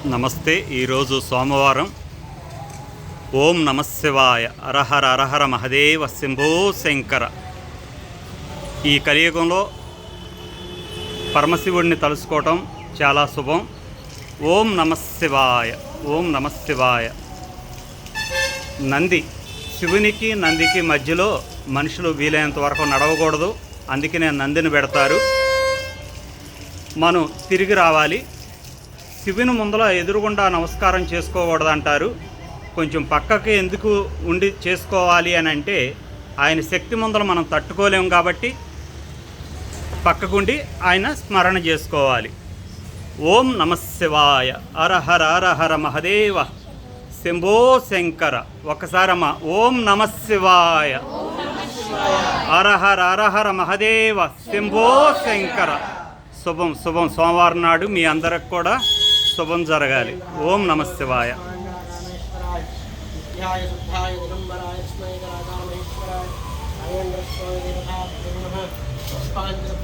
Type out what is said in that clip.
నమస్తే. ఈరోజు సోమవారం. ఓం నమశివాయ. అరహర అరహర మహదేవ శంభో శంకర. ఈ కలియుగంలో పరమశివుడిని తలుసుకోవటం చాలా శుభం. ఓం నమశివాయ. ఓం నమశివాయ. నంది, శివునికి నందికి మధ్యలో మనుషులు వీలైనంత వరకు నడవకూడదు. అందుకనే నందిని పెడతారు. మనం తిరిగి రావాలి. శివుని ముందర ఎదురుగుండా నమస్కారం చేసుకోకూడదు అంటారు. కొంచెం పక్కకి ఎందుకు ఉండి చేసుకోవాలి అని అంటే, ఆయన శక్తి ముందర మనం తట్టుకోలేము కాబట్టి పక్కకుండి ఆయన స్మరణ చేసుకోవాలి. ఓం నమశివాయ. అరహర అరహర మహదేవ శంభో శంకర. ఒకసారమ్మ. ఓం నమశివాయ. అరహర అరహర మహదేవ శంభో శంకర. శుభం శుభం. సోమవారం నాడు మీ అందరికి కూడా శుభం జరగాలి. ఓం నమశివాయ. పుష్పాంజలి